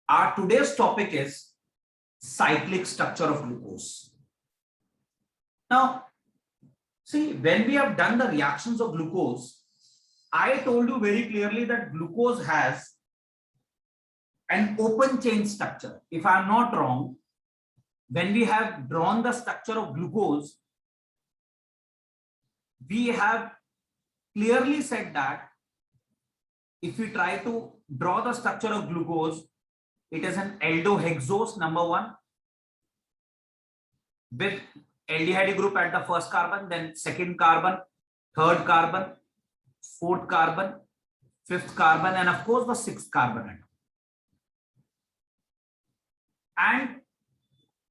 Our today's topic is cyclic structure of glucose. Now, see, when we have done the reactions of glucose, I told you very clearly that glucose has an open chain structure. If I'm not wrong, when we have drawn the structure of glucose, we have clearly said that if we try to draw the structure of glucose, it is an aldohexose, number one, with aldehyde group at the first carbon, then second carbon, third carbon, fourth carbon, fifth carbon, and of course the sixth carbon atom. And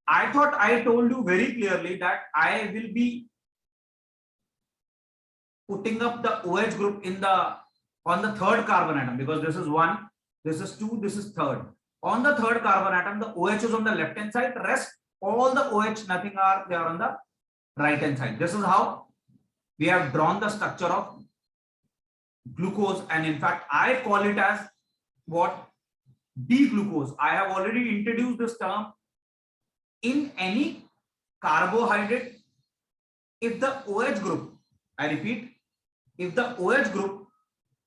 I thought I told you very clearly that I will be putting up the OH group on the third carbon atom, because this is 1, this is 2, this is third. On the third carbon atom, the OH is on the left hand side, rest all the OH nothing they are on the right hand side. This is how we have drawn the structure of glucose, and in fact I call it as what? D-glucose. I have already introduced this term. In any carbohydrate, if the OH group, I repeat, if the OH group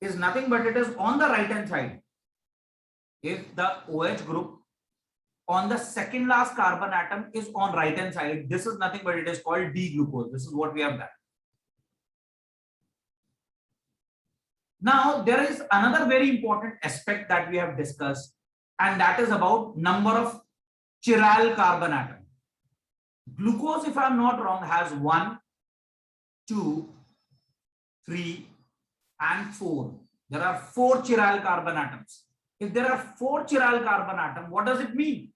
is nothing but it is on the right hand side, if the OH group on the second last carbon atom is on right hand side, this is nothing but it is called D-glucose. This is what we have done. Now there is another very important aspect that we have discussed, and that is about number of chiral carbon atom. Glucose, if I'm not wrong, has 1, 2, 3 and 4. There are 4 chiral carbon atoms. If there are 4 chiral carbon atom, what does it mean?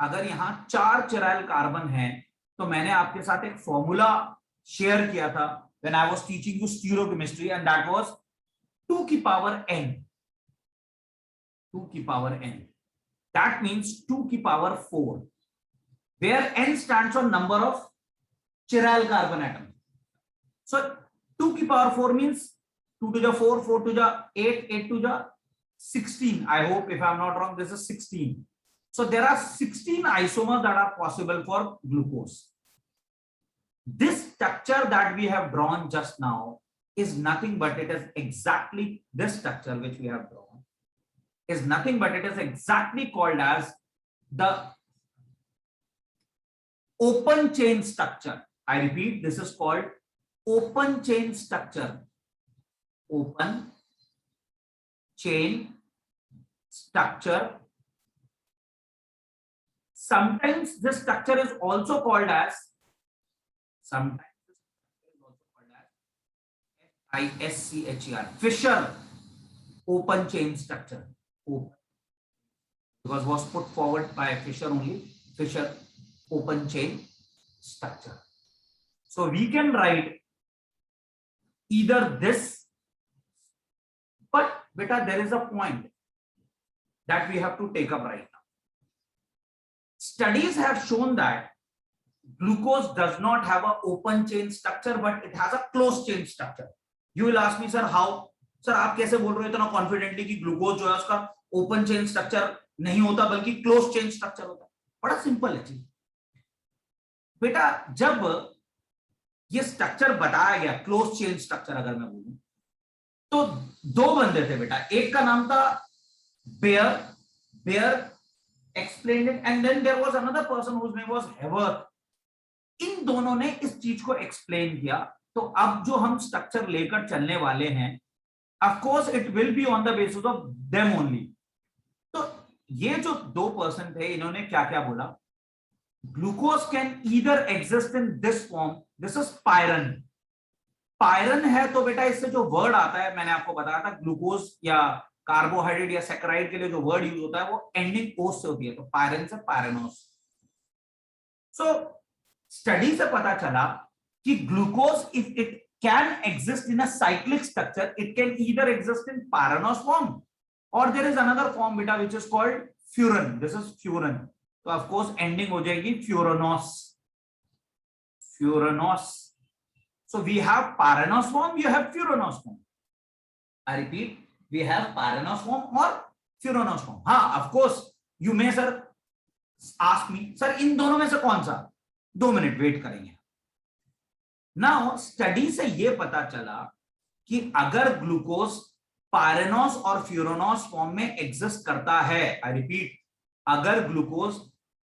अगर यहाँ 4 chiral carbon हैं, तो मैंने आपके साथ एक formula share किया था when I was teaching you stereochemistry, and that was 2 की पावर n. 2 की पावर n. That means 2 की power 4, where n stands for number of chiral carbon atoms. So 2 की power 4 means 2 to the 4, 4 to the 8, 8 to the 16. I hope, if I'm not wrong, this is 16. So there are 16 isomers that are possible for glucose. This structure that we have drawn just now is nothing but it is exactly this structure which we have drawn is nothing but it is exactly called as the open chain structure. I repeat, this is called open chain structure. Open chain structure. Sometimes this structure is also called as FISCHER, Fischer open chain structure. Open. Because was put forward by Fischer only, Fischer open chain structure. So we can write either this, but beta, there is a point that we have to take up right now. Studies have shown that glucose does not have an open chain structure, but it has a closed chain structure. You will ask me, sir, how? Sir आप कैसे बोल रहे हो इतना confidently कि glucose जो है उसका ओपन चेन स्ट्रक्चर नहीं होता बल्कि क्लोज चेन स्ट्रक्चर होता है? बड़ा सिंपल है चीज बेटा. जब ये स्ट्रक्चर बताया गया क्लोज चेन स्ट्रक्चर, अगर मैं बोलूं तो 2 बंदे थे बेटा. एक का नाम था Baeyer explained it, and then there was another person whose name was Haworth. इन दोनों ने इस चीज को एक्सप्लेन किया. तो अब जो हम स्ट्रक्चर लेकर चलने वाले हैं, of course it will be on the basis of them only. तो ये जो 2 पर्सन थे, इन्होंने क्या क्या बोला? Glucose can either exist in this form. This is पायरन. पायरन है तो बेटा इससे जो वर्ड आता है, मैंने आपको बताया था ग्लूकोज या कार्बोहाइड्रेट या सैकराइड के लिए जो वर्ड यूज होता है वो एंडिंग ओस से होती है, तो पायरन से पायरनोस. सो स्टडी से पता चला कि glucose if it can exist in a cyclic structure, it can either exist in pyranose form or there is another form beta which is called furan. This is furan. So of course ending ho jayegi furanose. So we have pyranose form, you have furanose form. I repeat, we have pyranose form or furanose form. Of course you may sir ask me, sir इन दोनों में से कौन सा? 2 minute wait करेंगे। Now study से ये पता चला कि अगर ग्लूकोज पायरेनोस और फ्यूरानोस फॉर्म में एग्जिस्ट करता है, आई रिपीट, अगर ग्लूकोज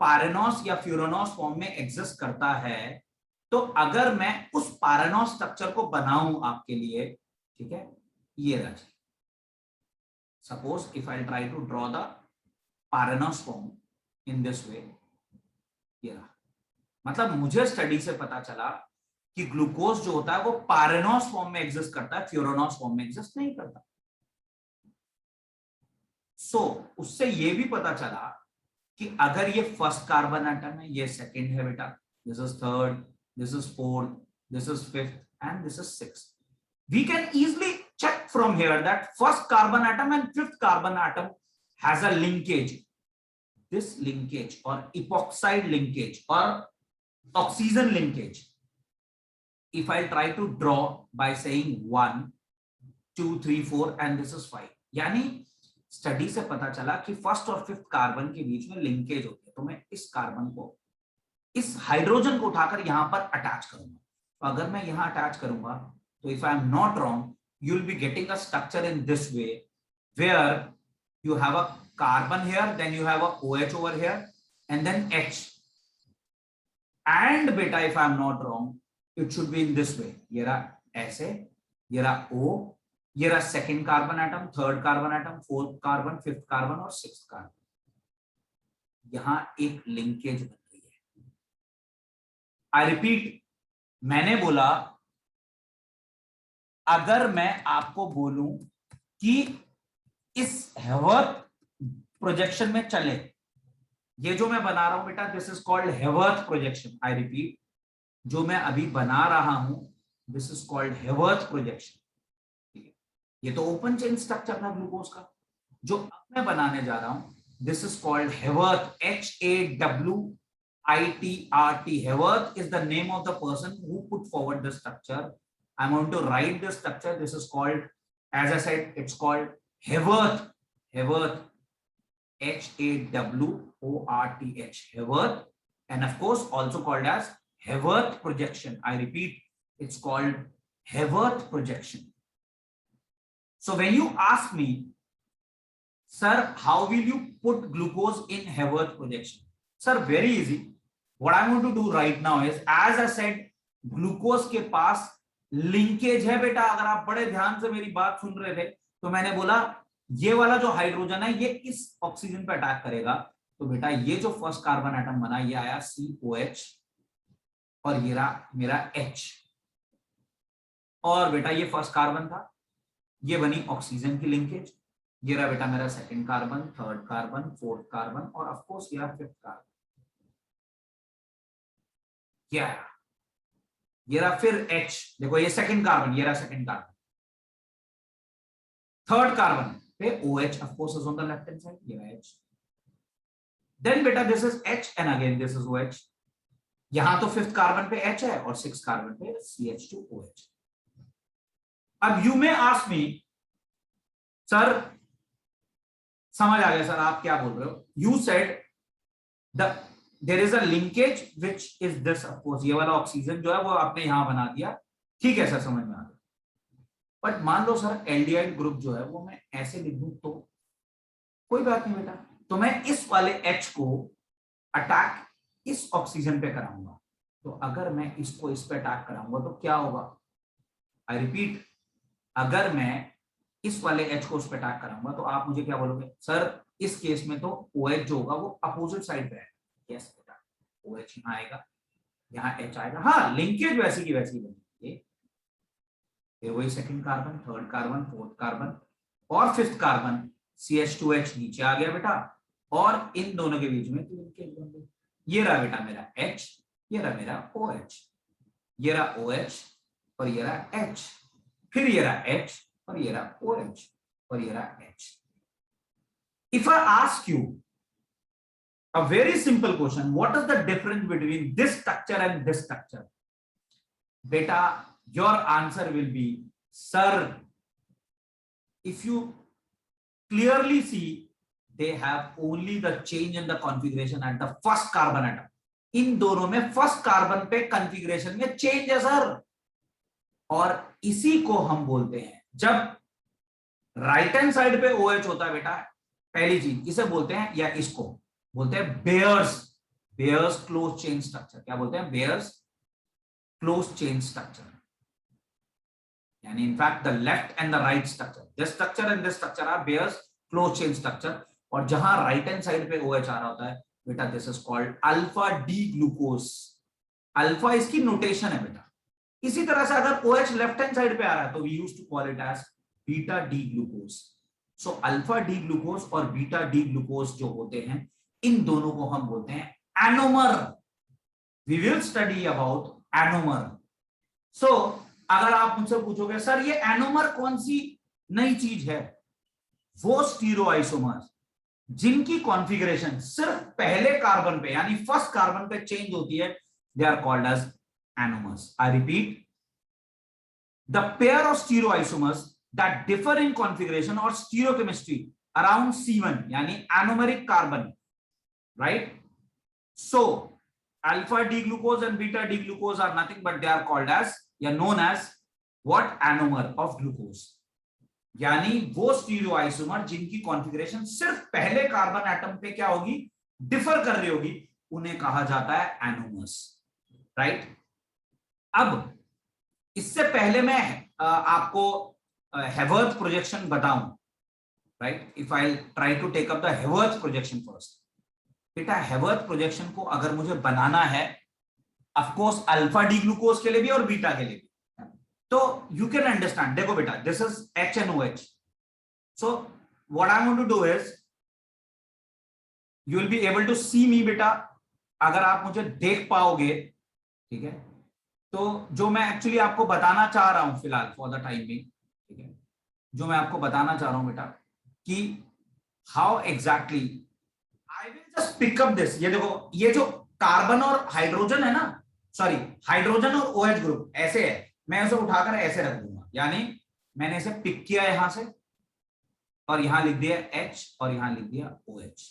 पायरेनोस या फ्यूरानोस फॉर्म में एग्जिस्ट करता है, तो अगर मैं उस पायरेनोस स्ट्रक्चर को बनाऊं आपके लिए, ठीक है, ये रहा, suppose if I try to draw the pyranose form in this way, ये रहा। मतलब मुझे स्टडी से पता चला कि ग्लूकोज जो होता है वो पायरेनोस फॉर्म में एग्जिस्ट करता है, फ्यूरानोस फॉर्म में एग्जिस्ट नहीं करता। उससे ये भी पता चला कि अगर ये फर्स्ट कार्बन एटम है, ये सेकंड है बेटा, this is third, this is fourth, this is fifth, and this is sixth. We can easily check from here that first carbon atom and fifth carbon atom has a linkage. This linkage or epoxide linkage or oxygen linkage, if I try to draw by saying 1, 2, 3, 4 and this is 5, यानी study से पता चला कि first और fifth carbon के बीच में linkage होती है। तो मैं इस कार्बन को, इस हाइड्रोजन को उठाकर यहां पर अटैच करूंगा। तो अगर मैं यहां अटैच करूंगा तो if I am not wrong, you will be getting a structure in this way where you have a carbon here, then you have a OH over here and then H, and बेटा if I am not wrong it should be in this way, ये रहा ऐसे, ये रहा O, ये रहा second carbon atom, third carbon atom, fourth carbon, fifth carbon और sixth carbon, यहां एक लिंकेज बन रही है। आई रिपीट, मैंने बोला अगर मैं आपको बोलूं कि इस हेवर्थ प्रोजेक्शन में चले, ये जो मैं बना रहा हूं बेटा, this is called Hayworth projection. I repeat, जो मैं अभी बना रहा हूं this is called Hayworth projection. ये तो ओपन चेन स्ट्रक्चर था ग्लूकोज का, जो अब मैं बनाने जा रहा हूं this is called Hayworth, HAWITRT. Haworth is the name of the person who put forward the structure. I'm going to write the structure. This is called, as I said, it's called Haworth. Haworth, HAWORTH, Haworth, and of course also called as Haworth projection. I repeat, it's called Haworth projection. So when you ask me, sir, how will you put glucose in Haworth projection? Sir, very easy. What I'm going to do right now is, as I said, glucose के पास linkage है बेटा। अगर आप बड़े ध्यान से मेरी बात सुन रहे थे तो मैंने बोला ये वाला जो हाइड्रोजन है ये इस ऑक्सीजन पे अटैक करेगा, तो बेटा ये जो फर्स्ट कार्बन एटम बना ये आया COH और ये रहा मेरा H, और बेटा ये फर्स्ट कार्बन था, ये बनी ऑक्सीजन की लिंकेज, ये रहा बेटा मेरा second carbon, third carbon, fourth carbon और ऑफ कोर्स ये रहा फिफ्थ कार्बन। क्या है ये रहा फिर H, देखो ये सेकंड कार्बन, ये रहा सेकंड कार्बन, थर्ड कार्बन पे OH of course is on the left hand side, ये रहा H, then बेटा this is H and again this is OH, यहां तो फिफ्थ कार्बन पे H है और सिक्स कार्बन पे CH2OH। अब यू में आस्क मी, सर समझ आ गया सर आप क्या बोल रहे हो, you said there is a linkage which is this, of course ये वाला ऑक्सीजन जो है वो आपने यहां बना दिया, ठीक है सर समझ में आ गया। बट मान लो सर एल्डिहाइड ग्रुप जो है वो मैं ऐसे लिख दूं तो कोई बात नहीं बेटा, तो मैं इस वाले H को अटैक इस ऑक्सीजन पे कराऊंगा, तो अगर मैं इसको इस पे अटैक कराऊंगा तो क्या होगा, आई रिपीट, अगर मैं इस वाले H को उस पे अटैक कराऊंगा तो आप मुझे क्या बोलोगे, सर इस केस में तो OH जो होगा वो अपोजिट साइड पे है। यस बेटा, OH यहाँ आएगा, यहाँ H आएगा, हाँ लिंकेज वैसी की वैसी बनेगी, फिर वही second carbon, third carbon, fourth carbon और फिफ्थ कार्बन, CH2H नीचे आ गया बेटा, और इन दोनों के बीच में लिंकेज बन गई। ये रहा बेटा मेरा H, ये रहा मेरा OH, ये रहा OH और ये रहा H, फिर ये रहा H और ये रहा OH और ये रहा H। If I ask you a very simple question, what is the difference between this structure and this structure? Beta, your answer will be, sir, if you clearly see they have only the change in the configuration at the first carbon atom. इन दोनों में first carbon पे configuration में change है sir, और इसी को हम बोलते हैं, जब राइट हैंड साइड पे OH होता है बेटा, पहली चीज इसे बोलते हैं, या इसको बोलते हैं बेयर्स क्लोज चेन स्ट्रक्चर। क्या बोलते हैं? Baeyer's close chain structure. यानी in fact the left and the right structure, this structure and this structure are Baeyer's close chain structure. और जहां राइट हैंड साइड पे OH आ रहा होता है बेटा, this is called alpha D glucose. Alpha इसकी नोटेशन है बेटा। इसी तरह से अगर OH लेफ्ट हैंड साइड पे आ रहा है तो we used to call it as beta D glucose. So alpha D glucose और बीटा डी ग्लूकोज जो होते हैं, इन दोनों को हम बोलते हैं anomer. We will study about anomer. So अगर आप मुझसे पूछोगे सर ये एनोमर कौन सी नई चीज है, वो स्टीरियोआइसोमर्स जिनकी कॉन्फ़िगरेशन सिर्फ पहले कार्बन पे यानी फर्स्ट कार्बन पे चेंज होती है, they are called as anomers. I repeat, the pair of stereoisomers that differ in configuration or stereochemistry around C1 yani anomeric carbon, right? So alpha D glucose and beta D glucose are nothing but they are called as, known as what? Anomer of glucose। यानी वो स्टीरियोआइसोमर जिनकी configuration सिर्फ पहले carbon atom पे क्या होगी, differ कर रही होगी, उन्हें कहा जाता है एनोमर्स, राइट? अब इससे पहले मैं आपको Haworth projection बताऊं, right? If I'll try to take up the Haworth projection first, बेटा Haworth projection को अगर मुझे बनाना है, of course alpha D glucose के लिए भी और बीटा के लिए भी, तो you can understand। देखो बेटा, this is H and OH, so what I'm going to do is you will be able to see me बेटा, अगर आप मुझे देख पाओगे, ठीक है? तो जो मैं एक्चुअली आपको बताना चाह रहा हूं फिलहाल फॉर द टाइम बिंग, ठीक है, जो मैं आपको बताना चाह रहा हूं बेटा कि how exactly I will just pick up this. ये देखो, ये जो कार्बन और हाइड्रोजन है ना, सॉरी हाइड्रोजन और OH ग्रुप ऐसे है, मैं उसे उठाकर ऐसे रख दूंगा, यानी मैंने इसे पिक किया यहां से और यहां लिख दिया H और यहां लिख दिया OH।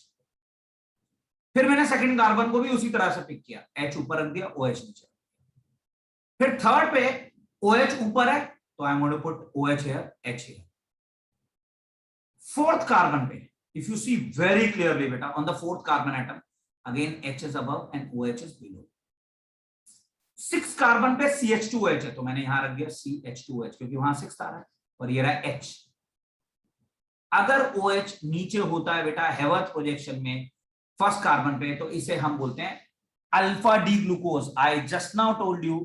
फिर मैंने सेकंड कार्बन को भी उसी तरह से पिक किया, H ऊपर रख दिया, OH नीचे। फिर थर्ड पे OH ऊपर है तो I'm going to put OH here, H here. Fourth carbon पे, if you see very clearly beta, on the fourth carbon atom, again H is above and OH is below. Sixth carbon पे CH2OH है, तो मैंने यहां रख दिया CH2OH क्योंकि वहां 6 आ रहा है, और ये रहा H। अगर OH नीचे होता है बेटा हेवर्थ प्रोजेक्शन में फर्स्ट कार्बन पे, तो इसे हम बोलते हैं alpha D glucose. I just now told you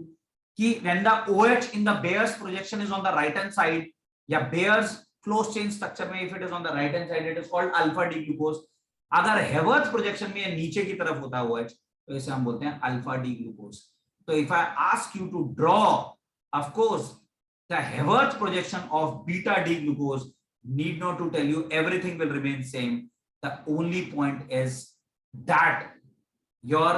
कि when the OH in the Bayer's projection is on the right hand side, या Bayer's closed chain structure में if it is on the right hand side, it is called alpha D glucose। अगर Haworth projection में नीचे की तरफ होता है OH, तो इसे हम बोलते हैं alpha D glucose। तो if I ask you to draw, of course, the Haworth projection of beta D glucose, need not to tell you, everything will remain same। The only point is that your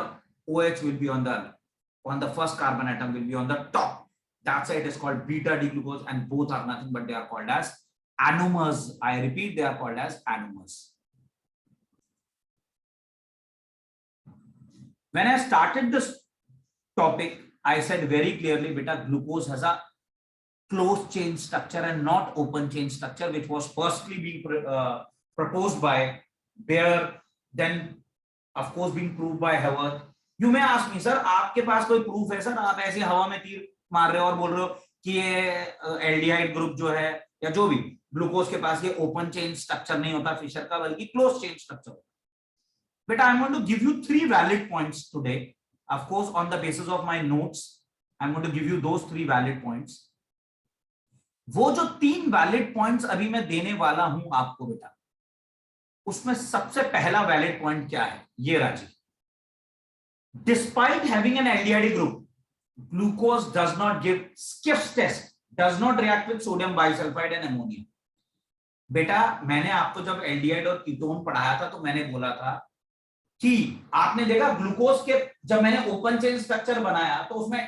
OH will be on the first carbon atom will be on the top. That's why it is called beta D glucose, and both are nothing but they are called as anomers. I repeat, they are called as anomers. When I started this topic, I said very clearly, beta, glucose has a closed chain structure and not open chain structure, which was firstly being proposed by Bayer, then of course being proved by Haworth। You may ask me, sir, आपके पास कोई proof है sir? आप ऐसे हवा में तीर मार रहे हो और बोल रहे हो कि ये एल्डिहाइड ग्रुप जो है या जो भी ग्लूकोज के पास ये ओपन चेन स्ट्रक्चर नहीं होता फिशर का, बल्कि क्लोज चेन स्ट्रक्चर होता है। बेटा, I am going to give you 3 valid points today, of course on the basis of my notes. I am going to give you those 3 valid points. वो जो 3 valid points अभी मैं देने वाला हूं आपको बेटा, उसमें सबसे पहला वैलिड पॉइंट क्या है? ये राजी, despite having an aldehyde group, glucose does not give Skiff's test, does not react with sodium bisulfide and ammonia। बेटा, मैंने आपको जब एल्डिहाइड और कीटोन पढ़ाया था तो मैंने बोला था कि आपने देखा ग्लूकोज के जब मैंने ओपन चेन स्ट्रक्चर बनाया तो उसमें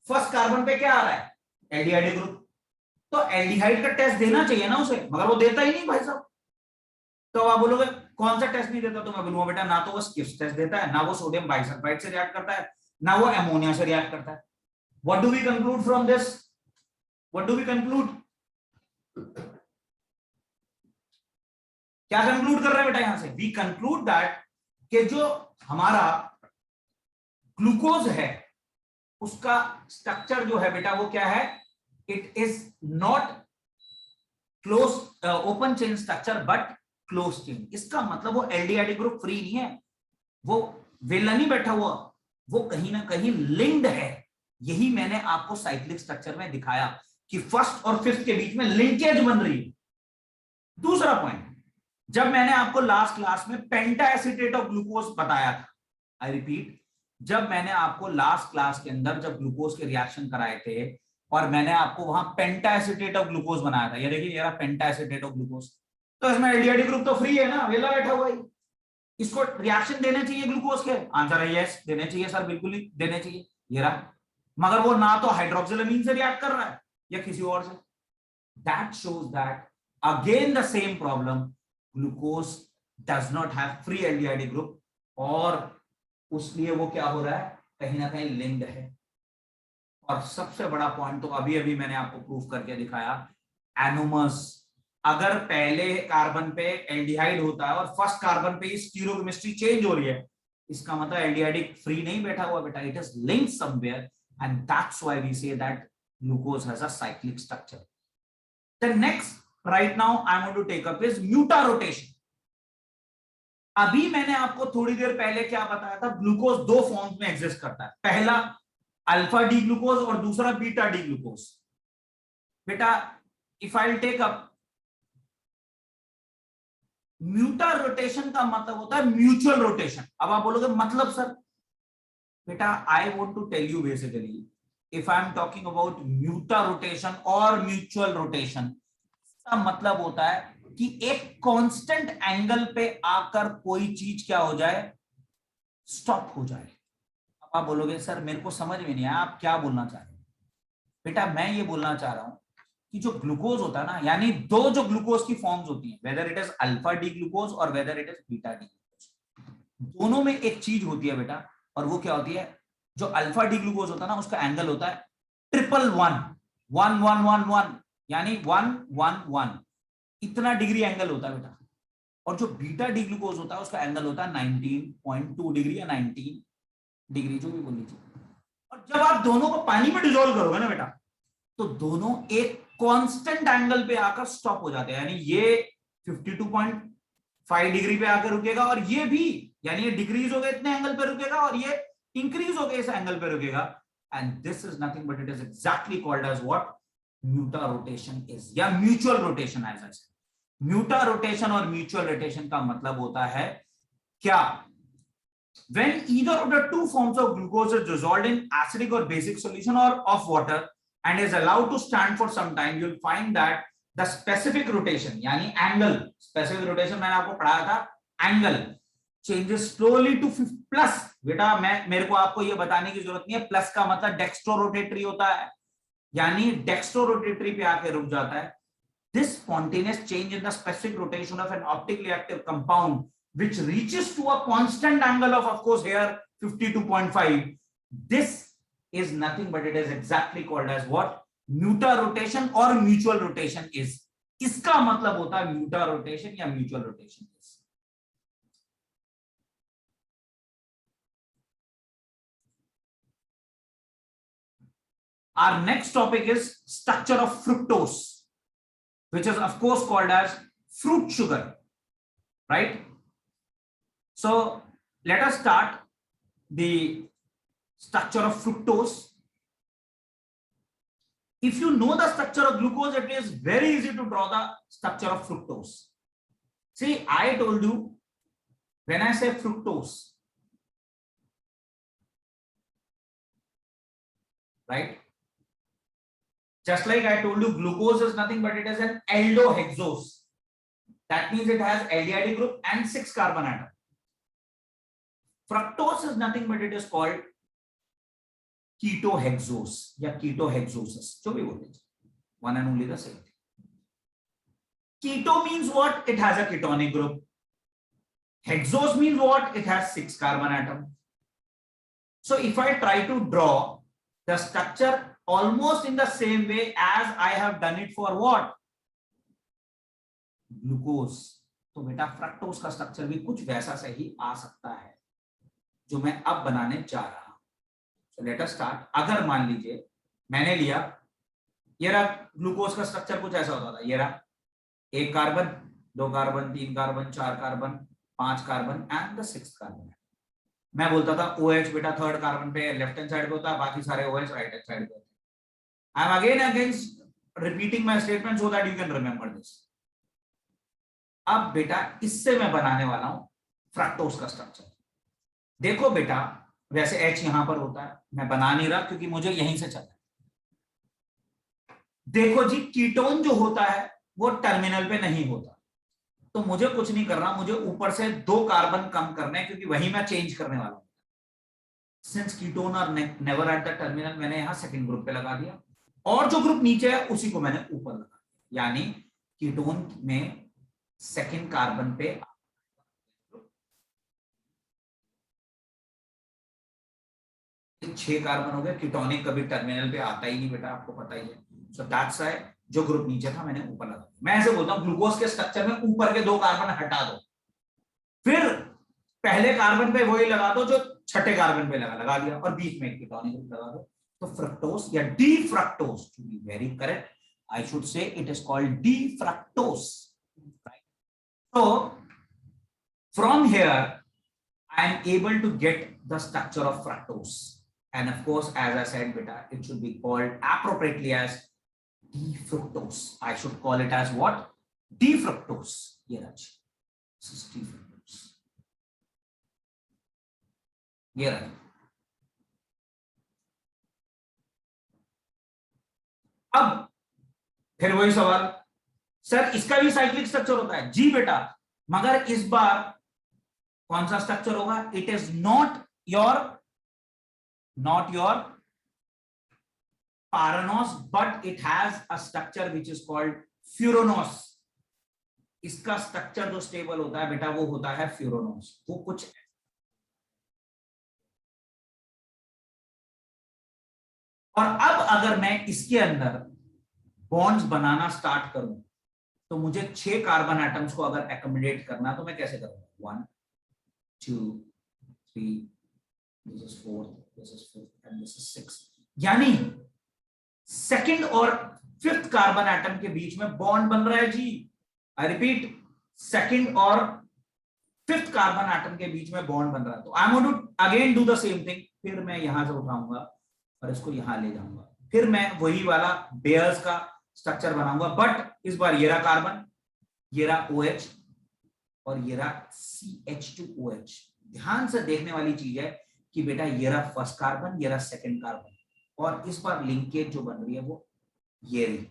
फर्स्ट कार्बन पे क्या आ रहा है? Aldehyde group. तो एल्डिहाइड का टेस्ट देना चाहिए ना उसे, मगर वो देता ही नहीं भाई साहब। तो आप बोलोगे कौन सा टेस्ट नहीं देता? तो मैं बोलूंगा बेटा ना तो वो स्किप्स टेस्ट देता है, ना वो सोडियम बाइसल्फाइड से रिएक्ट करता है, ना वो अमोनिया से रिएक्ट करता है। What do we conclude from this? What do we conclude? क्या कंक्लूड कर रहे हैं बेटा यहां से? वी कंक्लूड दैट कि जो हमारा ग्लूकोज है उसका स्ट्रक्चर जो है बेटा वो क्या है? It is not close open chain structure but close chain. इसका मतलब वो एल्डिहाइड ग्रुप फ्री नहीं है, वो वेला नहीं बैठा हुआ, वो कहीं ना कहीं लिंक्ड है। यही मैंने आपको साइक्लिक स्ट्रक्चर में दिखाया कि फर्स्ट और फिफ्थ के बीच में लिंकेज बन रही है। दूसरा पॉइंट, जब मैंने आपको लास्ट क्लास में पेंटा एसीटेट ऑफ ग्लूकोज बताया था, आई रिपीट, जब मैंने आपको लास्ट क्लास के अंदर जब ग्लूकोज के रिएक्शन कराए थे और मैंने आपको वहां पेंटा एसीटेट ऑफ ग्लूकोज बनाया था, ये देखिए ये रहा पेंटा एसीटेट ऑफ ग्लूकोज, तो इसमें एल्डिहाइड ग्रुप तो फ्री है ना, वेला बैठा हुआ है, इसको रिएक्शन देने चाहिए ग्लूकोज के? आंसर है यस, देने चाहिए सर, बिल्कुल ही देने चाहिए, ये रहा। मगर वो ना तो हाइड्रोक्सिलअमीन से रिएक्ट कर रहा है या किसी और से। That shows that again the same problem, glucose does not have free aldehyde group और उसलिए वो क्या हो रहा है? कहीं ना कहीं लिंक्ड है। और सबसे बड़ा पॉइंट तो अभी अभी मैंने आपको प्रूफ करके दिखाया, एनोमस। अगर पहले कार्बन पे एल्डिहाइड होता है और फर्स्ट कार्बन पे स्टीरियोकेमिस्ट्री चेंज हो रही है, इसका मतलब एल्डिहाइड फ्री नहीं बैठा हुआ बेटा, it is linked somewhere and that's why we say that glucose has a cyclic structure. The next right now I want to take up is mutarotation. अभी मैंने आपको थोड़ी देर पहले क्या बताया था? ग्लूकोज दो फॉर्म्स में एग्जिस्ट करता है, पहला अल्फा डी ग्लूकोज और दूसरा बीटा डी ग्लूकोज। बेटा if I take up mutarotation का मतलब होता है म्यूचुअल रोटेशन। अब आप बोलोगे मतलब सर? बेटा I want to tell you basically if I am talking about mutarotation और म्यूचुअल रोटेशन, इसका मतलब होता है कि एक कांस्टेंट एंगल पे आकर कोई चीज क्या हो जाए? स्टॉप हो जाए। अब आप बोलोगे सर मेरे को समझ में नहीं आया, आप क्या बोलना चाह रहे हैं? बेटा मैं ये बोलना चाह रहा हूं कि जो ग्लूकोज होता है ना, यानी दो जो ग्लूकोज की फॉर्म्स होती हैं, whether it is alpha D glucose और whether it is beta D glucose, दोनों में एक चीज होती है बेटा, और वो क्या होती है? जो अल्फा डी ग्लूकोज होता है ना, उसका एंगल होता है 111 यानी 111, इतना डिग्री एंगल होता है बेटा। और जो बीटा डी ग्लूकोज होता है उसका एंगल होता है 19.2 डिग्री या 19 डिग्री, जो भी बोल लीजिए। और जब आप दोनों को पानी में डिसॉल्व करोगे ना बेटा, तो दोनों एक कांस्टेंट एंगल पे आकर स्टॉप हो जाते हैं, यानी ये 52.5 डिग्री पे आकर रुकेगा और ये भी, यानी ये डिक्रीज हो गए इतने एंगल पे रुकेगा और ये इंक्रीज हो गए इस एंगल पे रुकेगा। And this is nothing but it is exactly called as what? Mutarotation is, या mutual rotation as such. Mutarotation और म्यूचुअल रोटेशन का मतलब होता है क्या? when either of the two forms of glucose is dissolved in acidic or basic solution or of water and is allowed to stand for some time, you'll find that the specific rotation यानी angle, specific rotation मैंने आपको पढ़ाया था, angle changes slowly to plus। बेटा मेरे को आपको ये बताने की जरूरत नहीं है, प्लस का मतलब डेक्स्ट्रोरोटेटरी होता है, यानी डेक्स्ट्रोरोटेटरी पे आके रुक जाता है। This spontaneous change in the specific rotation of an optically active compound which reaches to a constant angle of course here 52.5, this is nothing but it is exactly called as what? Mutual rotation or mutual rotation is। इसका मतलब होता है mutual rotation या mutual rotation is। Our next topic is structure of fructose, which is of course called as fruit sugar, right? So let us start the structure of fructose. If you know the structure of glucose, it is very easy to draw the structure of fructose. See, I told you when I say fructose, right? Just like I told you, glucose is nothing but it is an aldohexose. That means it has aldehyde group and 6 carbon atom. Fructose is nothing but it is called ketohexose या ketohexosis, जो भी बोलते हैं, one and only the same thing. Keto means what? It has a ketonic group. Hexose means what? It has 6 carbon atoms. So if I try to draw the structure almost in the same way as I have done it for what? Glucose. तो बेटा fructose का structure भी कुछ वैसा से ही आ सकता है जो मैं अब बनाने जा रहा हूं. So let us start. अगर मान लीजिए मैंने लिया, ये रहा ग्लूकोज का स्ट्रक्चर कुछ ऐसा होता था. ये रहा 1 carbon, 2 carbon, 3 carbon, 4 carbon, 5 carbon and the 6th carbon. मैं बोलता था OH बेटा 3rd कार्बन पे लेफ्ट हैंड साइड पे होता है, बाकी सारे OH राइट हैंड साइड पे होते हैं. I am again against repeating my statement so that you can remember this. अब बेटा इससे मैं बनाने वाला हूं फ्रक्टोज का स्ट्रक्चर. देखो बेटा वैसे H यहां पर होता है, मैं बना नहीं रहा क्योंकि मुझे यहीं से चलना है. देखो जी कीटोन जो होता है वो टर्मिनल पे नहीं होता, तो मुझे कुछ नहीं करना, मुझे ऊपर से 2 कार्बन कम करने हैं क्योंकि वही मैं चेंज करने वाला हूं. Since ketone are never at the terminal, मैंने यहां सेकंड ग्रुप पे लगा दिया और जो ग्रुप नीचे है उसी को मैंने ऊपर लगा दिया. यानी कीटोन में सेकंड कार्बन पे 6 कार्बन हो गए. कीटोनिक कभी टर्मिनल पे आता ही नहीं बेटा, आपको पता ही है. सो दैट्स व्हाई जो ग्रुप नीचे था मैंने ऊपर लगा दिया. मैं ऐसे बोलता हूं ग्लूकोज के स्ट्रक्चर में ऊपर के 2 कार्बन हटा दो, फिर पहले कार्बन पे वही लगा दो जो छठे कार्बन पे लगा दिया और बीच में एक कीटोनिक ग्रुप लगा दो. तो फ्रक्टोज या D fructose, to be very correct I should say it is called D fructose. So from here I am able to get the structure of fructose, and of course as I said beta it should be called appropriately as D-fructose. I should call it as what? D-fructose. ये रहा, this is D-fructose. ये रहा. अब फिर वही सवाल, sir इसका भी साइक्लिक स्ट्रक्चर होता है. जी बेटा, मगर इस बार कौन सा स्ट्रक्चर होगा? It is not your pyranose but it has a structure which is called furanose. इसका स्ट्रक्चर जो स्टेबल होता है बेटा वो होता है फ्यूरोनोस. वो कुछ और अब अगर मैं इसके अंदर बॉन्ड्स बनाना स्टार्ट करूं तो मुझे 6 कार्बन एटम्स को अगर एकोमोडेट करना तो मैं कैसे करूंगा? 1 2 3, this is 4, this is 5 and this is 6. यानी सेकंड और 5th कार्बन एटम के बीच में बॉन्ड बन रहा है जी. आई रिपीट, सेकंड और 5th कार्बन एटम के बीच में बॉन्ड बन रहा है. तो I am going to again do the same thing. फिर मैं यहां से उठाऊंगा और इसको यहां ले जाऊंगा, फिर मैं वही वाला बेयर्स का स्ट्रक्चर बनाऊंगा. बट इस बार ये रहा कार्बन, ये रहा OH और ये रहा CH2OH. ध्यान से देखने वाली चीज है कि बेटा ये रहा 1st कार्बन, ये रहा 2nd कार्बन, और इस बार लिंकेज जो बन रही है वो ये रही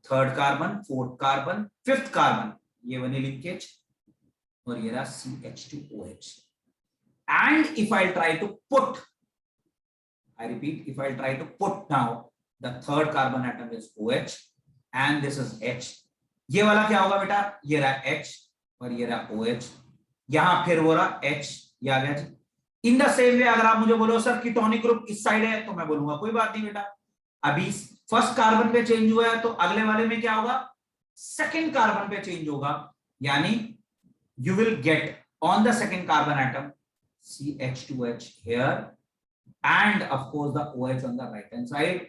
3rd carbon, 4th carbon, 5th carbon, ये बनी लिंकेज, और ये रहा CH2OH. And if I try to put, I repeat, if I try to put now the 3rd carbon atom is OH and this is H. ये वाला क्या होगा बेटा? ये रहा H और ये रहा OH. यहां फिर वो रहा H, ये आ गया जी. इन द सेम वे अगर आप मुझे बोलो सर कीटोनिक ग्रुप इस साइड है तो मैं बोलूंगा कोई बात नहीं बेटा, अभी 1st कार्बन पे चेंज हुआ है तो अगले वाले में क्या होगा? 2nd कार्बन पे चेंज होगा. यानी you will get on the 2nd carbon atom CH2H here and of course the OH on the right hand side.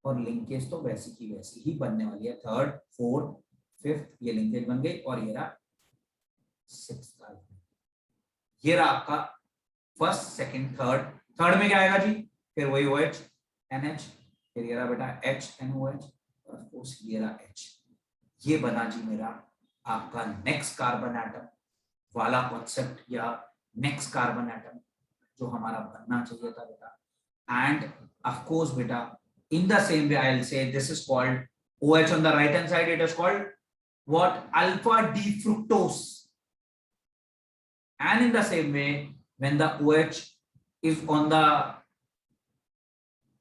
और लिंकेज तो वैसी की वैसी ही बनने वाली है. 3rd 4th 5th ये लिंकेज बन गई और ये रहा 6th कार्बन. ये रहा आपका 1st 2nd 3rd. 3rd में क्या आएगा जी? फिर वही OH NH, फिर ये रहा बेटा HNOH और of course ये रहा H. ये बना जी मेरा आपका नेक्स्ट कार्बन एटम वाला कॉन्सेप्ट या नेक्स्ट कार्बन एटम जो हमारा बनना चाहिए था बेटा. एंड ऑफ कोर्स बेटा in the same way I'll say this is called OH on the right hand side, it is called what? Alpha D fructose. And in the same way when the OH is on the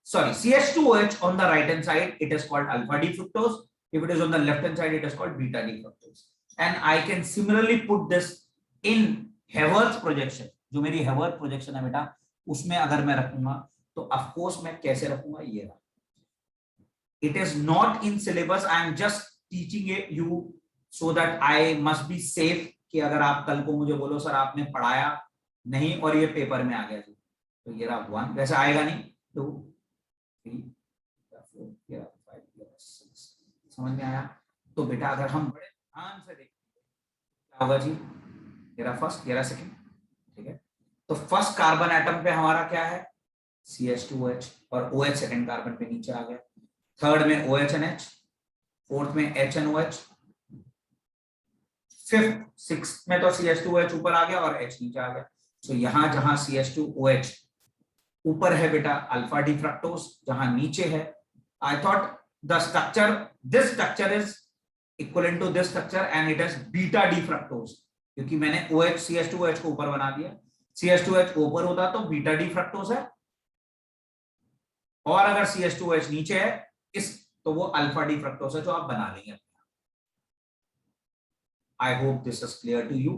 CH2OH on the right hand side it is called alpha D fructose. If it is on the left hand side it is called beta D fructose. And I can similarly put this in Hayworth projection, जो मेरी Hayworth projection है बेटा, उसमें अगर मैं रखूंगा तो of course मैं कैसे रखूंगा, ये रहा. It is not in syllabus. I am just teaching you so that I must be safe कि अगर आप कल को मुझे बोलो सर आपने पढ़ाया नहीं और ये पेपर में आ गया जी, तो ये रहा 1, वैसे आएगा नहीं, 2 3 4 ये रहा 5 ये रहा 6. समझ में आया? तो बेटा अगर हम बड़े ध्यान से देखें क्या होगा जी, ये रहा फर्स्ट, ये रहा सेकंड. ठीक है, तो फर्स्ट कार्बन एटम पे हमारा क्या है, CH2OH, और OH सेकंड कार्बन पे नीचे आ गया. थर्ड में OH&H, फोर्थ में HNOH, फिफ्थ सिक्स्थ में तो CH2OH ऊपर आ गया और H नीचे आ गया. तो यहां जहां CH2OH ऊपर है बेटा अल्फा डी फ्रक्टोज, जहां नीचे है, I thought the structure, this structure is equivalent to this structure and it is beta D fructose, क्योंकि मैंने OH CH2OH को ऊपर बना दिया. CH2OH ऊपर होता तो बीटा डी फ्रक्टोज है, और अगर CH2OH नीचे है इस, तो वो अल्फा डी फ्रक्टोज है जो आप बना लेंगे. I hope this is clear to you.